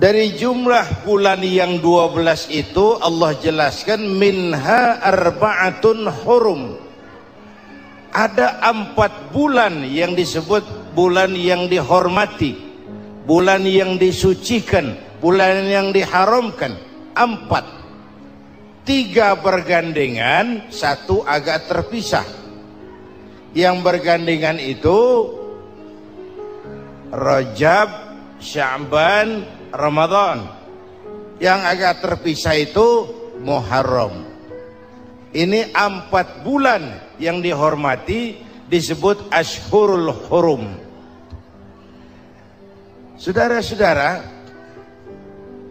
Dari jumlah bulan yang 12 itu Allah jelaskan minha arba'atun hurum. Ada 4 bulan yang disebut bulan yang dihormati, bulan yang disucikan, bulan yang diharamkan. 4, 3 bergandengan, 1 agak terpisah. Yang bergandengan itu Rajab, Sya'ban, Ramadan. Yang agak terpisah itu Muharram. Ini 4 bulan yang dihormati disebut Ashhurul Hurum. Saudara-saudara,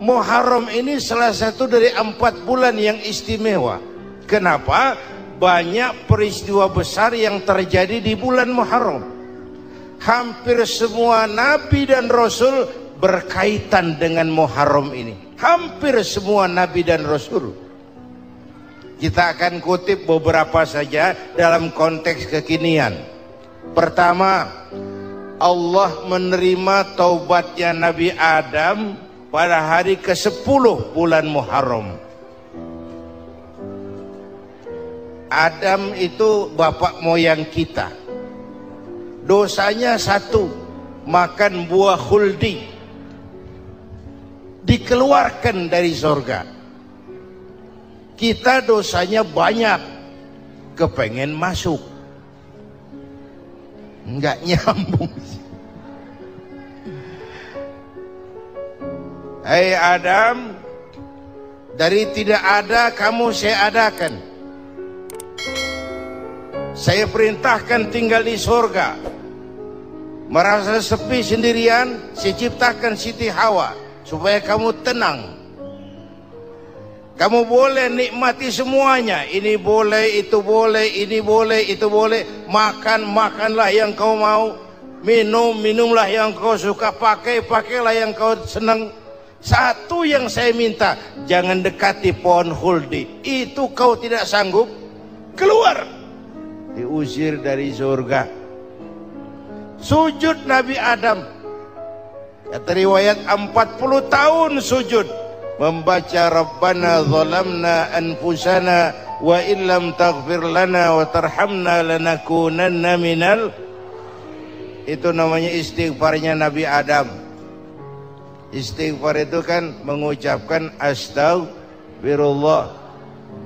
Muharram ini salah satu dari 4 bulan yang istimewa. Kenapa? Banyak peristiwa besar yang terjadi di bulan Muharram. Hampir semua nabi dan rasul berkaitan dengan Muharram ini. Hampir semua nabi dan rasul. Kita akan kutip beberapa saja dalam konteks kekinian. Pertama, Allah menerima taubatnya Nabi Adam pada hari ke-10 bulan Muharram. Adam itu bapak moyang kita. Dosanya 1, makan buah khuldi, dikeluarkan dari surga. Kita dosanya banyak, kepengen masuk, nggak nyambung. Hai Adam, dari tidak ada kamu saya adakan. Saya perintahkan tinggal di surga. Merasa sepi sendirian, saya ciptakan Siti Hawa supaya kamu tenang. Kamu boleh nikmati semuanya. Ini boleh, itu boleh, ini boleh, itu boleh. Makan, makanlah yang kau mau. Minum, minumlah yang kau suka. Pakai, pakailah yang kau senang. Satu yang saya minta, jangan dekati pohon khuldi. Itu kau tidak sanggup, keluar. Diusir dari surga. Sujud Nabi Adam, kata riwayat 40 tahun sujud, membaca Rabbana zalamna anfusana wa illam taghfir lana wa tarhamna lanakunanna minal. Itu namanya istighfarnya Nabi Adam. Istighfar itu kan mengucapkan astagfirullah,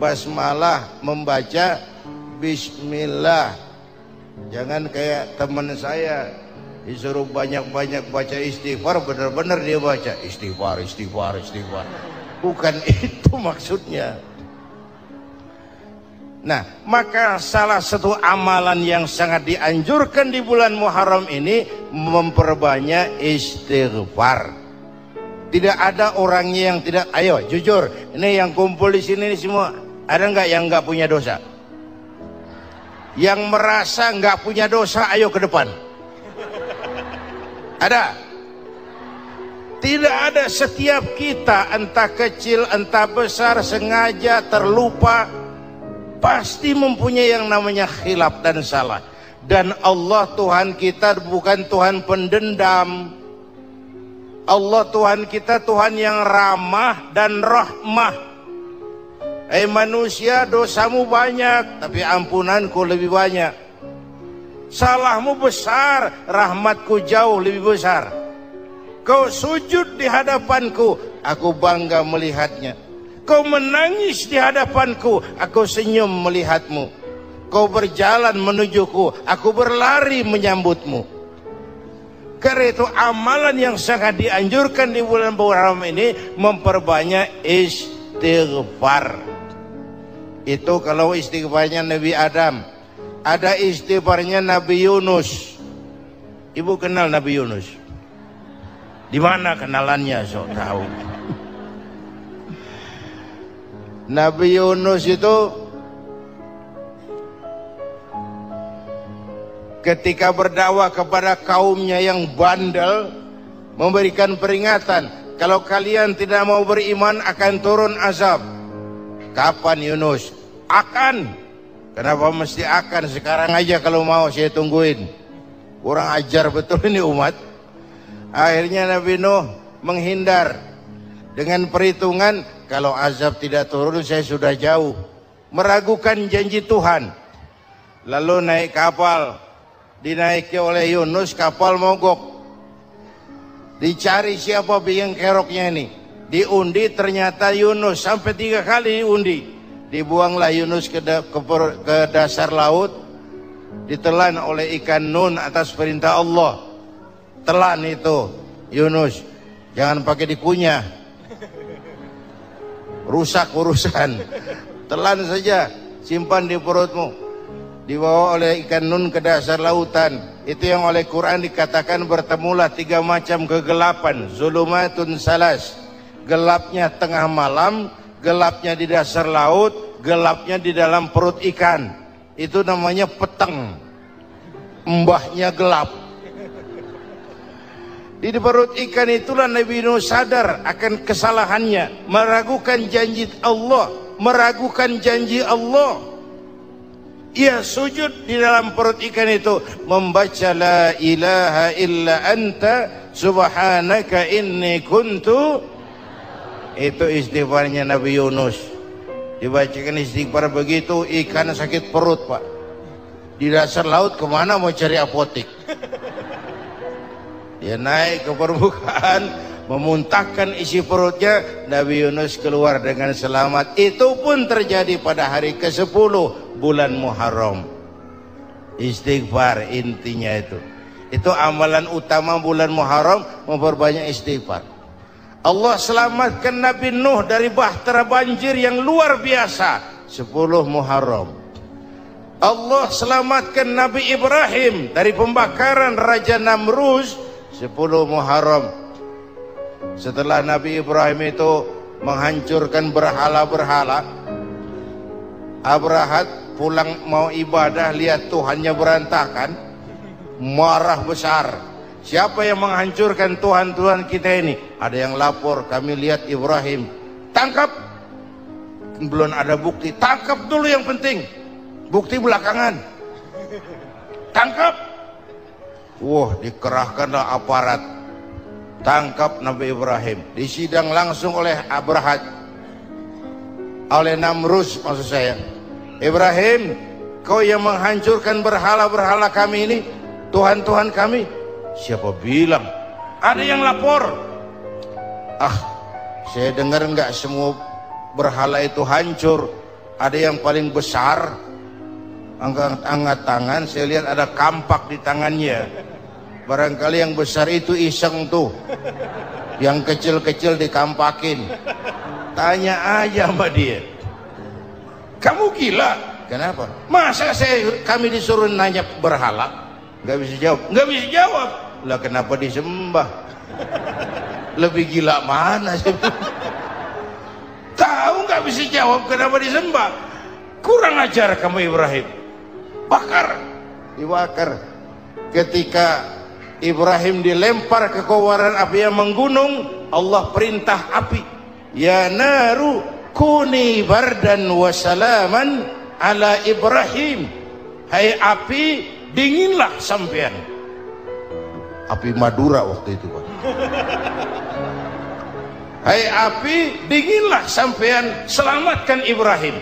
basmalah, membaca bismillah. Jangan kayak teman saya disuruh banyak-banyak baca istighfar, benar-benar dia baca istighfar, istighfar, istighfar. Bukan itu maksudnya. Nah, maka salah satu amalan yang sangat dianjurkan di bulan Muharram ini memperbanyak istighfar. Tidak ada orangnya yang tidak. Ayo jujur, ini yang kumpul di sini semua, ada nggak yang nggak punya dosa? Yang merasa nggak punya dosa, ayo ke depan. Ada? Tidak ada. Setiap kita, entah kecil entah besar, sengaja terlupa, pasti mempunyai yang namanya khilaf dan salah. Dan Allah Tuhan kita bukan Tuhan pendendam. Allah Tuhan kita Tuhan yang ramah dan rahmah. Manusia, dosamu banyak, tapi ampunanku lebih banyak. Salahmu besar, rahmatku jauh lebih besar. Kau sujud di hadapanku, aku bangga melihatnya. Kau menangis di hadapanku, aku senyum melihatmu. Kau berjalan menujuku, aku berlari menyambutmu. Karena itu amalan yang sangat dianjurkan di bulan Muharram ini memperbanyak istighfar. Itu kalau istighfarnya Nabi Adam. Ada istighfarnya Nabi Yunus. Ibu kenal Nabi Yunus? Di mana kenalannya? Sok tahu. Nabi Yunus itu ketika berdakwah kepada kaumnya yang bandel, memberikan peringatan, kalau kalian tidak mau beriman akan turun azab. Kapan Yunus? Akan. Kenapa mesti akan? Sekarang aja kalau mau, saya tungguin. Kurang ajar betul ini umat. Akhirnya Nabi Nuh menghindar. dengan perhitungan kalau azab tidak turun saya sudah jauh, meragukan janji Tuhan. Lalu naik kapal, dinaiki oleh Yunus, kapal mogok. Dicari siapa biang keroknya ini, diundi ternyata Yunus, sampai 3 kali diundi. Dibuanglah Yunus ke dasar laut, ditelan oleh ikan Nun atas perintah Allah. Telan itu Yunus, jangan pakai dikunyah, rusak urusan. Telan saja, simpan di perutmu. Dibawa oleh ikan Nun ke dasar lautan. Itu yang oleh Quran dikatakan bertemulah 3 macam kegelapan. Zulumatun salas, gelapnya tengah malam, gelapnya di dasar laut, gelapnya di dalam perut ikan. Itu namanya peteng, mbahnya gelap. Di perut ikan itulah Nabi Nuh sadar akan kesalahannya, meragukan janji Allah, meragukan janji Allah. Ia sujud di dalam perut ikan itu, membaca la ilaha illa anta subhanaka inni kuntu. Itu istighfarnya Nabi Yunus. Dibacakan istighfar begitu, ikan sakit perut, Pak. Di dasar laut kemana mau cari apotik? Dia naik ke permukaan, memuntahkan isi perutnya. Nabi Yunus keluar dengan selamat. Itu pun terjadi pada hari ke-10 bulan Muharram. Istighfar intinya itu. Itu amalan utama bulan Muharram, memperbanyak istighfar. Allah selamatkan Nabi Nuh dari bahtera banjir yang luar biasa 10 Muharram. Allah selamatkan Nabi Ibrahim dari pembakaran Raja Namrus 10 Muharram. Setelah Nabi Ibrahim itu menghancurkan berhala-berhala, Abrahat pulang mau ibadah, lihat Tuhannya berantakan, marah besar. Siapa yang menghancurkan Tuhan-Tuhan kita ini? Ada yang lapor, kami lihat Ibrahim. Tangkap. Belum ada bukti, tangkap dulu yang penting. Bukti belakangan. Tangkap. Wah, dikerahkanlah aparat. Tangkap Nabi Ibrahim. Disidang langsung oleh Abrahat, oleh Namrus maksud saya. Ibrahim, kau yang menghancurkan berhala-berhala kami ini, Tuhan-Tuhan kami. Siapa bilang? Ada yang lapor. Ah, saya dengar enggak semua berhala itu hancur. Ada yang paling besar, angkat tangan, saya lihat ada kampak di tangannya. Barangkali yang besar itu iseng tuh, yang kecil-kecil dikampakin. Tanya aja sama dia, kamu gila? Kenapa? Masa kami disuruh nanya berhala? Nggak bisa jawab. Nggak bisa jawab. Lah kenapa disembah? Lebih gila mana sih? Tahu nggak bisa jawab kenapa disembah? Kurang ajar kamu Ibrahim. Bakar, dibakar. Ketika Ibrahim dilempar ke kobaran api yang menggunung, Allah perintah api, ya naru kuni bardan wa salaman ala Ibrahim. Hai api, dinginlah sampean. Api Madura waktu itu, Pak. Hai api, dinginlah sampean, selamatkan Ibrahim.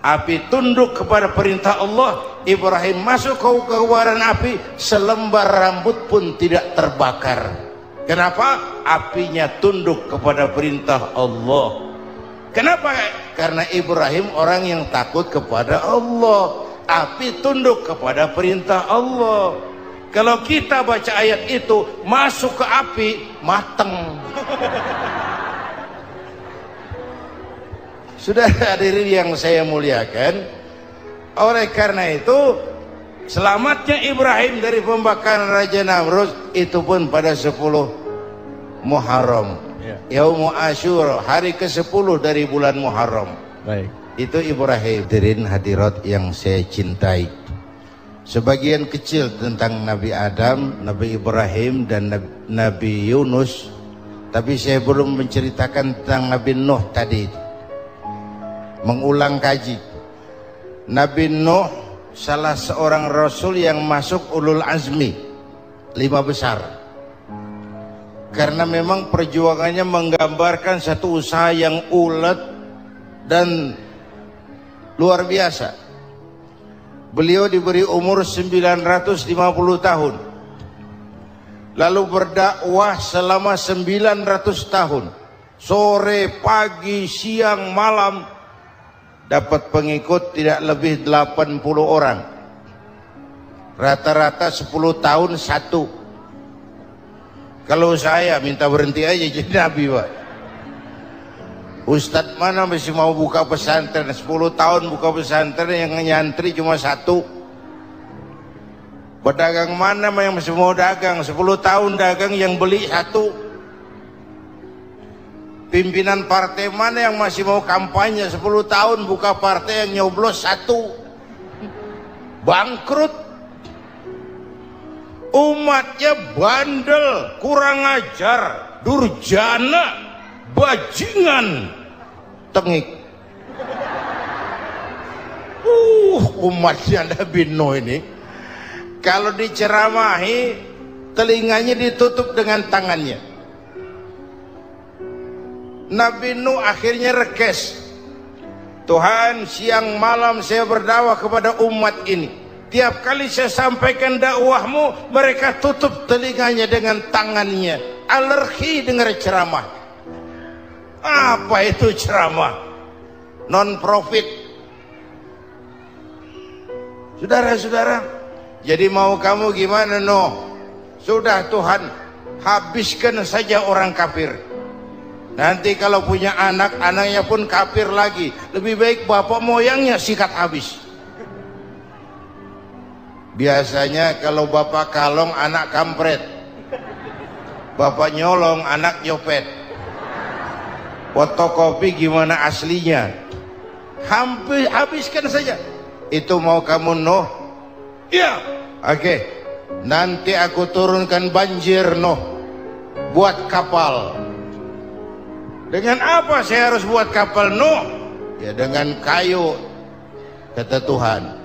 Api tunduk kepada perintah Allah. Ibrahim masuk ke kobaran api, selembar rambut pun tidak terbakar. Kenapa? Apinya tunduk kepada perintah Allah. Kenapa? Karena Ibrahim orang yang takut kepada Allah. Api tunduk kepada perintah Allah. Kalau kita baca ayat itu, masuk ke api, mateng. Sudah hadirin yang saya muliakan, oleh karena itu selamatnya Ibrahim dari pembakaran Raja Namrus itu pun pada 10 Muharram, Yaumul Asyura, hari ke-10 dari bulan Muharram. Baik. Itu Ibrahim. Hadirin hadirat yang saya cintai, sebagian kecil tentang Nabi Adam, Nabi Ibrahim dan Nabi Yunus, tapi saya belum menceritakan tentang Nabi Nuh tadi. Mengulang kaji. Nabi Nuh salah seorang rasul yang masuk ulul azmi 5 besar. karena memang perjuangannya menggambarkan satu usaha yang ulet dan luar biasa. Beliau diberi umur 950 tahun, lalu berdakwah selama 900 tahun, sore, pagi, siang, malam, dapat pengikut tidak lebih 80 orang, rata-rata 10 tahun satu. Kalau saya minta berhenti aja jadi nabi, Pak. Ustadz mana masih mau buka pesantren, 10 tahun buka pesantren yang nyantri cuma satu. Pedagang mana yang masih mau dagang, 10 tahun dagang yang beli satu. Pimpinan partai mana yang masih mau kampanye, 10 tahun buka partai yang nyoblos satu. Bangkrut. Umatnya bandel, kurang ajar, durjana, bajingan, tengik. Umatnya Nabi Nuh ini kalau diceramahi telinganya ditutup dengan tangannya. Nabi Nuh akhirnya rekes. Tuhan, siang malam saya berdakwah kepada umat ini. Tiap kali saya sampaikan dakwahmu, mereka tutup telinganya dengan tangannya. Alergi dengar ceramah. Apa itu ceramah? Non profit. Saudara-saudara, jadi mau kamu gimana, no? Sudah Tuhan, habiskan saja orang kafir. Nanti kalau punya anak, anaknya pun kafir lagi. Lebih baik bapak moyangnya sikat habis. Biasanya kalau bapak kalong, anak kampret. Bapak nyolong, anak nyopet. Fotokopi gimana aslinya? Hampir habiskan saja. Itu mau kamu, Nuh? Iya. Oke. Nanti aku turunkan banjir, Nuh. Buat kapal. Dengan apa saya harus buat kapal, Nuh? Ya dengan kayu, kata Tuhan.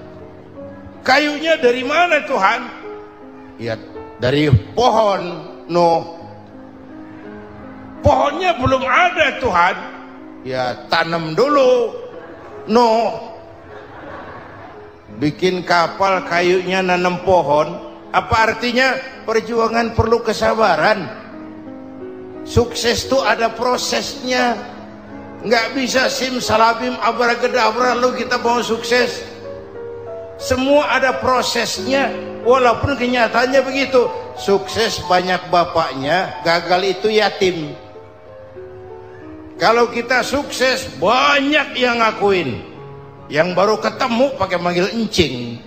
Kayunya dari mana, Tuhan? Ya dari pohon, Nuh. Pohonnya belum ada, Tuhan. Ya tanam dulu, Nuh. Bikin kapal kayunya nanam pohon. Apa artinya? Perjuangan perlu kesabaran. Sukses itu ada prosesnya. Nggak bisa simsalabim abracadabra lalu kita mau sukses. Semua ada prosesnya. Walaupun kenyataannya begitu. Sukses banyak bapaknya, gagal itu yatim. Kalau kita sukses banyak yang ngakuin. Yang baru ketemu pakai manggil encing.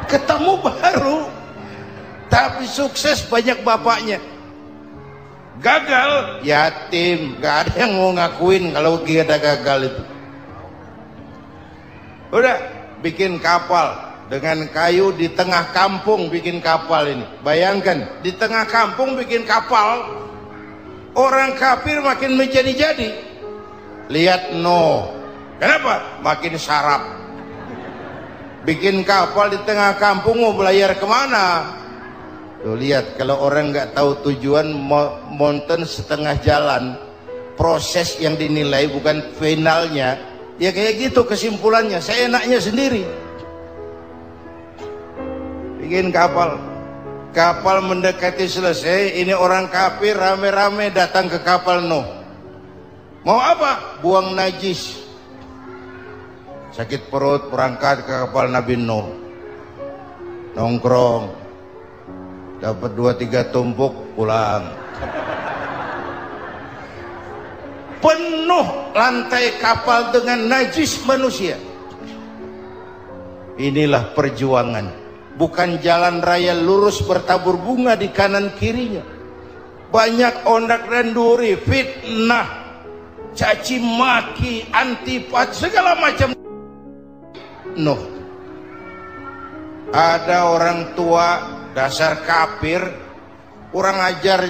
Ketemu baru, tapi sukses banyak bapaknya. Gagal yatim, gak ada yang mau ngakuin kalau kita gagal itu. Udah bikin kapal dengan kayu di tengah kampung, bikin kapal ini. Bayangkan di tengah kampung bikin kapal, orang kafir makin menjadi-jadi. Lihat Nuh, kenapa? Makin sarap. Bikin kapal di tengah kampung, mau belayar kemana? Tuh lihat, kalau orang nggak tahu tujuan, mountain setengah jalan. Proses yang dinilai bukan finalnya. Ya kayak gitu kesimpulannya. Saya enaknya sendiri. Bikin kapal. Kapal mendekati selesai. Ini orang kafir rame-rame datang ke kapal Nuh. Mau apa? Buang najis. Sakit perut berangkat ke kapal Nabi Nuh. Nongkrong. Dapat 2-3 tumpuk pulang. Penuh lantai kapal dengan najis manusia. Inilah perjuangan. Bukan jalan raya lurus bertabur bunga di kanan kirinya. Banyak ondak dan duri, fitnah, caci maki, antipati, segala macam. Nuh. Ada orang tua dasar kafir, kurang ajar,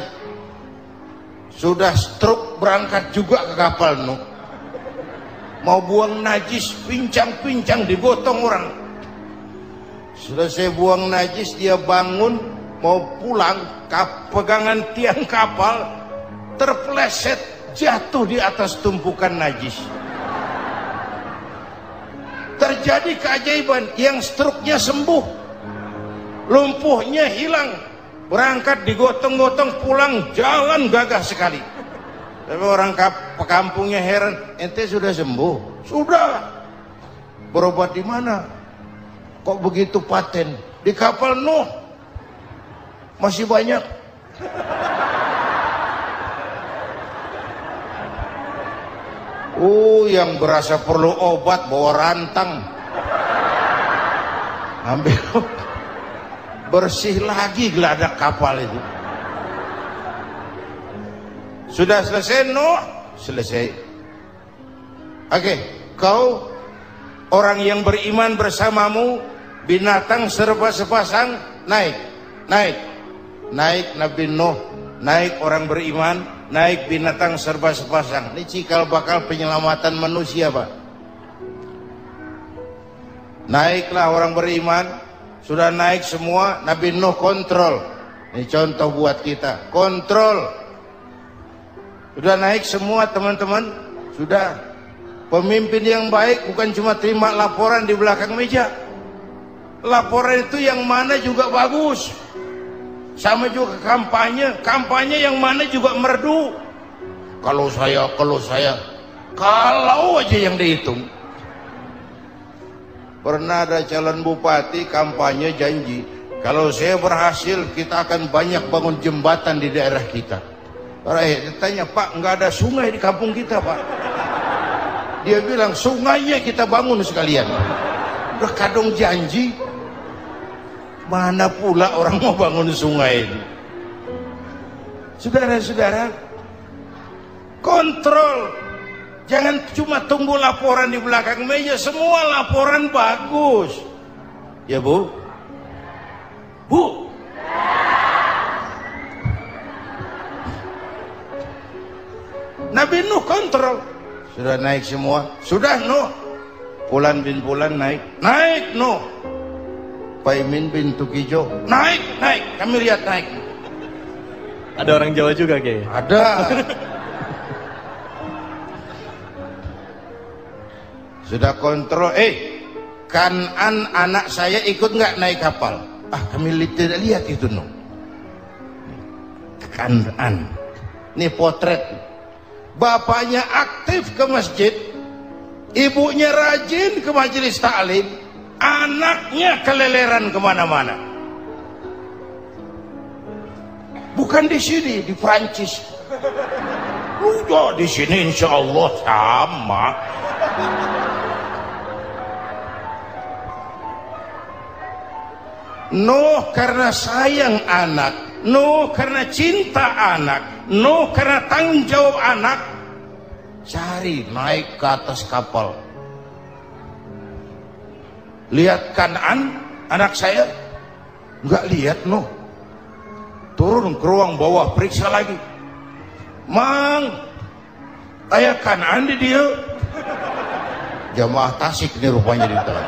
sudah stroke berangkat juga ke kapal Nuh. Mau buang najis, pincang-pincang digotong orang. Sudah saya buang najis, dia bangun, mau pulang, pegangan tiang kapal terpeleset jatuh di atas tumpukan najis. Terjadi keajaiban, yang struknya sembuh, lumpuhnya hilang, berangkat digotong-gotong pulang, jalan gagah sekali. Tapi orang kampungnya heran, ente sudah sembuh? Sudah. Berobat di mana? Kok begitu paten? Di kapal Nuh. Masih banyak. Yang berasa perlu obat bawa rantang, ambil bersih lagi geladak kapal itu. Sudah selesai Nuh? Selesai. Oke, kau orang yang beriman bersamamu, binatang serba sepasang, naik Nabi Nuh, naik orang beriman, naik binatang serba sepasang. Ini cikal bakal penyelamatan manusia, Pak. Naiklah orang beriman, sudah naik semua, Nabi Nuh kontrol. Ini contoh buat kita, kontrol. Sudah naik semua teman-teman, sudah. Pemimpin yang baik bukan cuma terima laporan di belakang meja. Laporan itu yang mana juga bagus. Sama juga kampanye yang mana juga merdu. Kalau aja yang dihitung. Pernah ada calon bupati kampanye janji, kalau saya berhasil kita akan banyak bangun jembatan di daerah kita. Ditanya, Pak, nggak ada sungai di kampung kita, Pak. Dia bilang, sungainya kita bangun sekalian. Udah kadung janji, mana pula orang mau bangun sungai ini. Saudara-saudara, kontrol. Jangan cuma tunggu laporan di belakang meja, semua laporan bagus. Ya, Bu? Bu? Nabi Nuh kontrol. Sudah naik semua? Sudah, Nuh. Pulan bin Pulan naik. Naik, Nuh. Paimin bin Tukijo. Naik. Kami lihat naik. Ada orang Jawa juga, Kiai? Ada. Sudah kontrol. Kanan anak saya ikut nggak naik kapal? Kami tidak lihat itu, Nuh. Kanan. Ini potret. Bapaknya aktif ke masjid, ibunya rajin ke majelis taklim, anaknya keleleran kemana-mana. Bukan di sini, di Prancis. Udah di sini insya Allah sama. Nuh karena sayang anak, Nuh karena cinta anak, Nuh karena tanggung jawab anak, cari naik ke atas kapal. Lihat Kanan, anak saya, nggak lihat Nuh. Turun ke ruang bawah, periksa lagi. Mang, ayah Kanan di dia. Jamaah Tasik ini rupanya di dalam.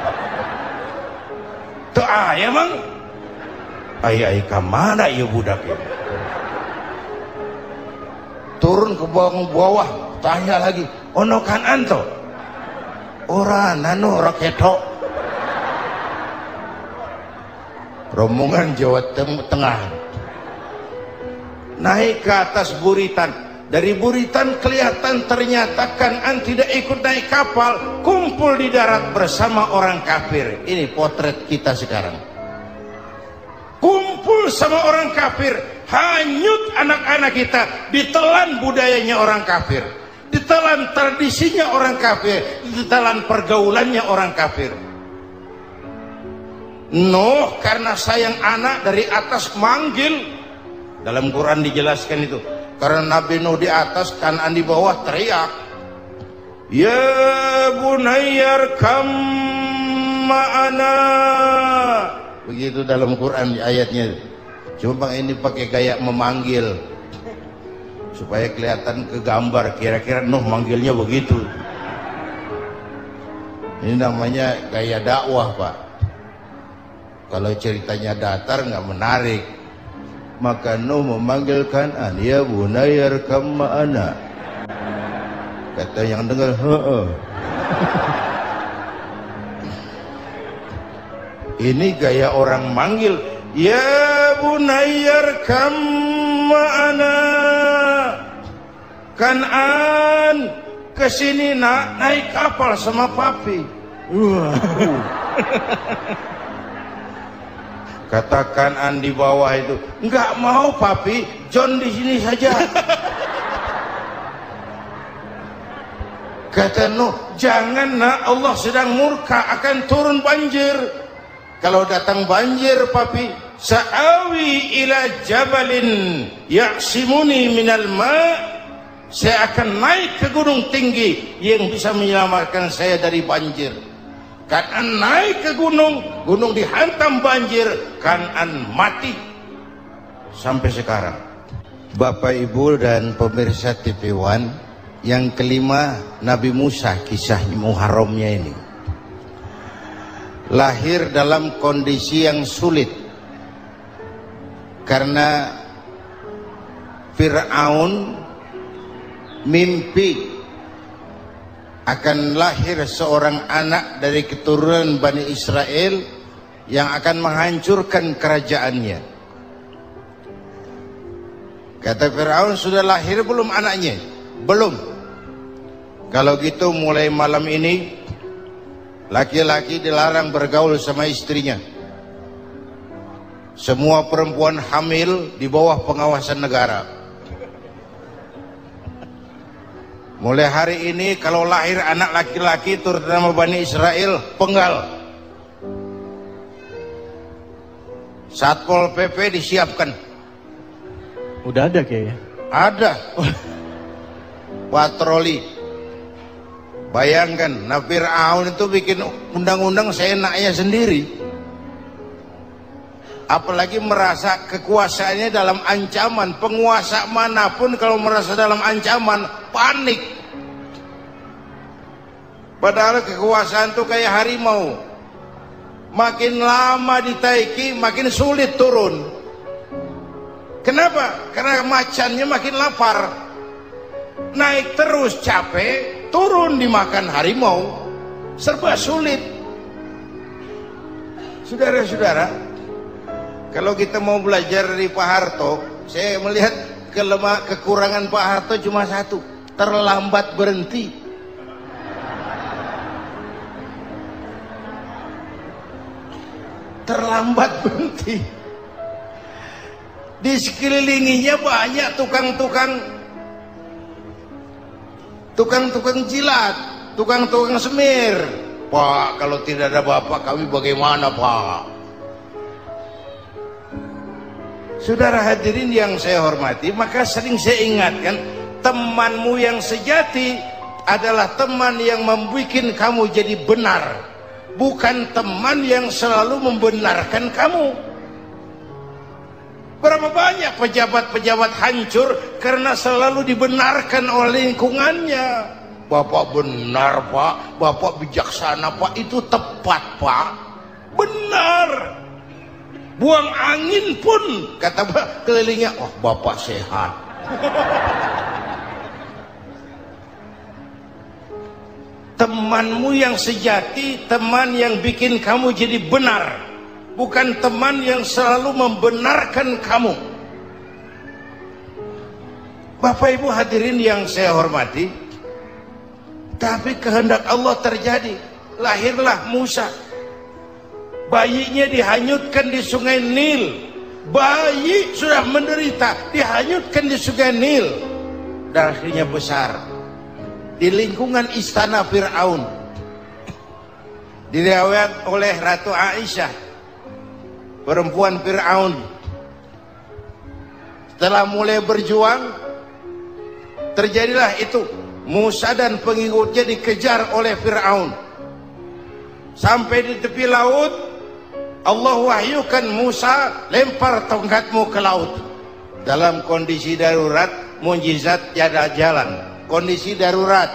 Tuh ayah mang, ayah mana ya budak ya? Turun ke bawah, tanya lagi, ono Kanan to? Ora nano raketo. Rombongan Jawa Tengah naik ke atas buritan. Dari buritan kelihatan ternyata Kanan tidak ikut naik kapal, kumpul di darat bersama orang kafir. Ini potret kita sekarang. Kumpul sama orang kafir, hanyut anak-anak kita, ditelan budayanya orang kafir, ditelan tradisinya orang kafir, ditelan pergaulannya orang kafir. Nuh karena sayang anak dari atas manggil. Dalam Quran dijelaskan itu. Karena Nabi Nuh di atas, Kanan di bawah, teriak, ya bunayyar kam ma'ana. Begitu dalam Quran ayatnya. Cuma ini pakai gaya memanggil supaya kelihatan kegambar, kira-kira Nuh manggilnya begitu. Ini namanya gaya dakwah, Pak. Kalau ceritanya datar nggak menarik. maka Nuh memanggil Kan'an, ya bunayya arkam ma'ana. Kata yang dengar, heeh. Ini gaya orang manggil, ya bunayya arkam ma'ana. Kan'an, kesini nak, naik kapal sama papi. Kata Kan'an di bawah itu, enggak mau papi, John di sini saja. Kata Nuh, jangan nak, Allah sedang murka, akan turun banjir. Kalau datang banjir papi, sa'awi ila jabalin ya'simuni minal ma', saya akan naik ke gunung tinggi yang bisa menyelamatkan saya dari banjir. Kan'an naik ke gunung, gunung dihantam banjir, Kan'an mati. Sampai sekarang. Bapak Ibu dan pemirsa TV One, yang kelima, Nabi Musa, kisah Muharramnya ini. Lahir dalam kondisi yang sulit. Karena Fir'aun mimpi akan lahir seorang anak dari keturunan Bani Israel yang akan menghancurkan kerajaannya. Kata Fir'aun, sudah lahir belum anaknya? Belum. Kalau gitu mulai malam ini laki-laki dilarang bergaul sama istrinya. Semua perempuan hamil di bawah pengawasan negara. Mulai hari ini kalau lahir anak laki-laki terutama Bani Israel, penggal. Satpol PP disiapkan. Udah ada kayaknya. Ada. Patroli. Bayangkan, nah Fir'aun itu bikin undang-undang seenaknya sendiri. Apalagi merasa kekuasaannya dalam ancaman. Penguasa manapun kalau merasa dalam ancaman, panik. Padahal kekuasaan itu kayak harimau. Makin lama ditaiki, makin sulit turun. Kenapa? Karena macannya makin lapar. Naik terus capek, turun dimakan harimau. Serba sulit. Saudara-saudara, kalau kita mau belajar dari Pak Harto, saya melihat kekurangan Pak Harto cuma satu, terlambat berhenti. Terlambat berhenti. Di sekelilinginya banyak tukang jilat, tukang semir. Pak, kalau tidak ada bapak kami bagaimana, Pak? Saudara hadirin yang saya hormati, maka sering saya ingatkan, temanmu yang sejati adalah teman yang membuat kamu jadi benar, bukan teman yang selalu membenarkan kamu. Berapa banyak pejabat-pejabat hancur karena selalu dibenarkan oleh lingkungannya. Bapak benar, Pak. Bapak bijaksana, Pak. Itu tepat, Pak. Benar. Buang angin pun, kata kelilingnya, oh Bapak sehat. Temanmu yang sejati, teman yang bikin kamu jadi benar, bukan teman yang selalu membenarkan kamu. Bapak Ibu hadirin yang saya hormati, tapi kehendak Allah terjadi. Lahirlah Musa. Bayinya dihanyutkan di sungai Nil. Bayi sudah menderita, dihanyutkan di sungai Nil. Dan akhirnya besar di lingkungan istana Fir'aun. Diriwayat oleh Ratu Aisyah, perempuan Fir'aun, setelah mulai berjuang, terjadilah itu. Musa dan pengikutnya dikejar oleh Fir'aun. Sampai di tepi laut, Allah wahyukan Musa, lempar tongkatmu ke laut. Dalam kondisi darurat, mukjizat tiada jalan. Kondisi darurat.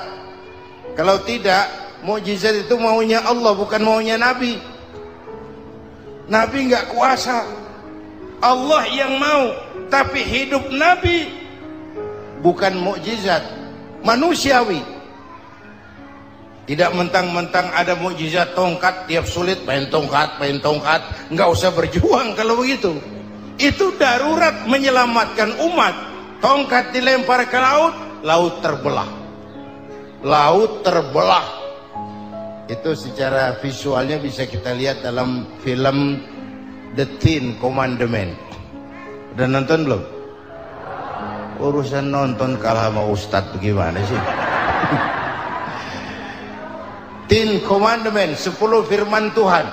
Kalau tidak, mukjizat itu maunya Allah, bukan maunya Nabi. Nabi nggak kuasa. Allah yang mau. Tapi hidup Nabi bukan mukjizat manusiawi. Tidak mentang-mentang ada mukjizat tongkat, tiap sulit main tongkat, nggak usah berjuang kalau begitu. Itu darurat menyelamatkan umat. Tongkat dilempar ke laut, laut terbelah. Laut terbelah. Itu secara visualnya bisa kita lihat dalam film The Ten Commandments. Udah nonton belum? Urusan nonton kalah sama Ustadz bagaimana sih? Ten Commandments, 10 firman Tuhan.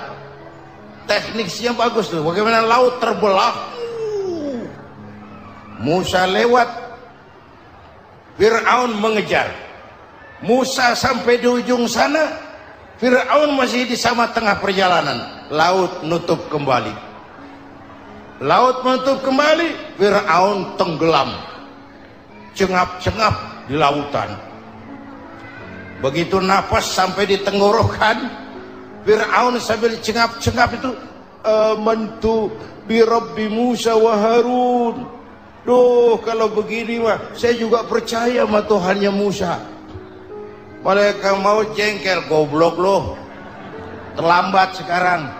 Tekniknya bagus tuh. Bagaimana laut terbelah. Musa lewat, Fir'aun mengejar. Musa sampai di ujung sana, Fir'aun masih di sama tengah perjalanan. Laut nutup kembali. Laut menutup kembali, Fir'aun tenggelam, cengap-cengap di lautan. Begitu nafas sampai di tenggorokan, Fir'aun sambil cengap-cengap itu, amantu bi Rabbi Musa wa Harun. Duh, kalau begini mah saya juga percaya sama Tuhannya Musa. Mereka mau jengkel, goblok loh, terlambat sekarang,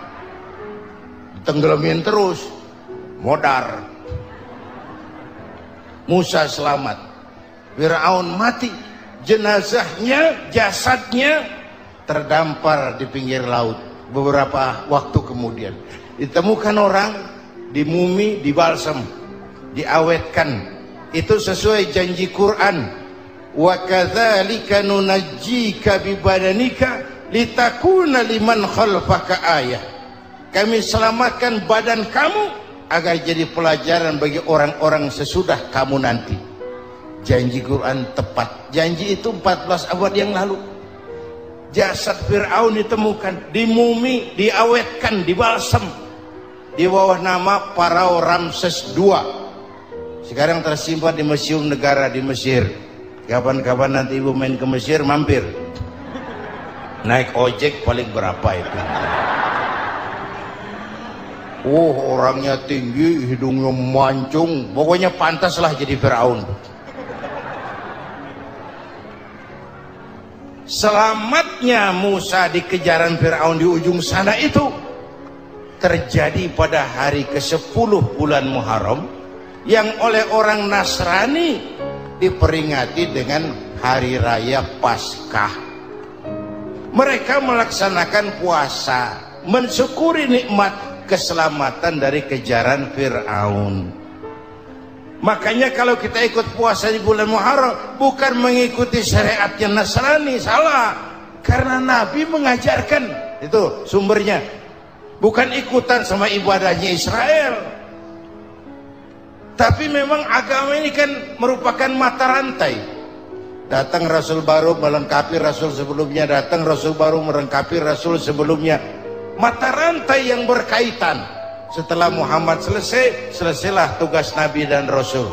tenggelamin terus. Modar. Musa selamat, Fir'aun mati, jenazahnya, jasadnya terdampar di pinggir laut. Beberapa waktu kemudian ditemukan orang, dimumi, dibalsam, diawetkan. Itu sesuai janji Quran. Wa kadzalika nunajjika bi badanika litakuna liman khalfaka ayah. Kami selamatkan badan kamu agar jadi pelajaran bagi orang-orang sesudah kamu nanti. Janji Quran tepat. Janji itu 14 abad yang lalu. Jasad Fir'aun ditemukan, dimumi, diawetkan, dibalsam di bawah nama Pharao Ramses II. Sekarang tersimpan di Museum Negara di Mesir. Kapan-kapan nanti ibu main ke Mesir, mampir. Naik ojek paling berapa itu? Orangnya tinggi, hidungnya mancung, pokoknya pantaslah jadi Fir'aun. Selamatnya Musa di kejaran Fir'aun di ujung sana itu terjadi pada hari ke-10 bulan Muharram, yang oleh orang Nasrani diperingati dengan hari raya Paskah. Mereka melaksanakan puasa, mensyukuri nikmat keselamatan dari kejaran Fir'aun. Makanya kalau kita ikut puasa di bulan Muharram, bukan mengikuti syariatnya Nasrani, salah. Karena Nabi mengajarkan, itu sumbernya. Bukan ikutan sama ibadahnya Israel. Tapi memang agama ini kan merupakan mata rantai. Datang Rasul baru melengkapi Rasul sebelumnya, datang Rasul baru melengkapi Rasul sebelumnya. Mata rantai yang berkaitan. Setelah Muhammad selesai, selesailah tugas Nabi dan Rasul.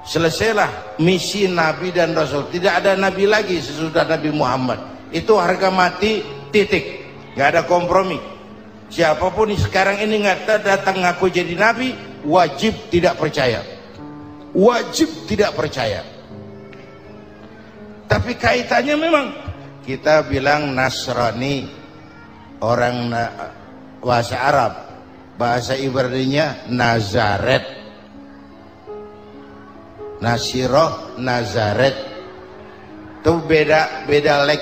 Selesailah misi Nabi dan Rasul. Tidak ada Nabi lagi sesudah Nabi Muhammad. Itu harga mati, titik. Nggak ada kompromi. Siapapun sekarang ini nggak datang ngaku jadi Nabi, wajib tidak percaya. Wajib tidak percaya. Tapi kaitannya memang, kita bilang Nasrani, orang bahasa Arab, bahasa Ibraninya Nazaret, Nasiroh, Nazaret. Itu beda dialek.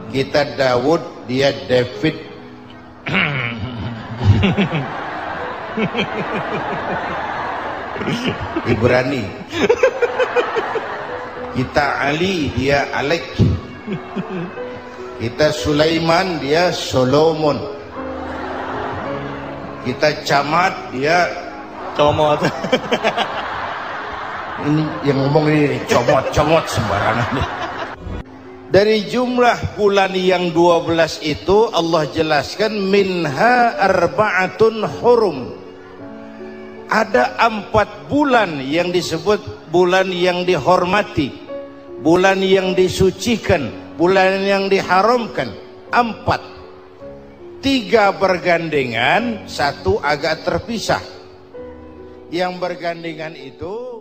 Kita Daud, dia David. Ibrani. Kita Ali, dia Alek. Kita Sulaiman, dia Solomon. Kita Camat, dia Comot. Ini yang ngomong ini comot sembarangan. Dari jumlah bulan yang 12 itu Allah jelaskan minha arba'atun hurum. Ada 4 bulan yang disebut bulan yang dihormati, bulan yang disucikan, bulan yang diharamkan. 4. 3 bergandengan, 1 agak terpisah. Yang bergandengan itu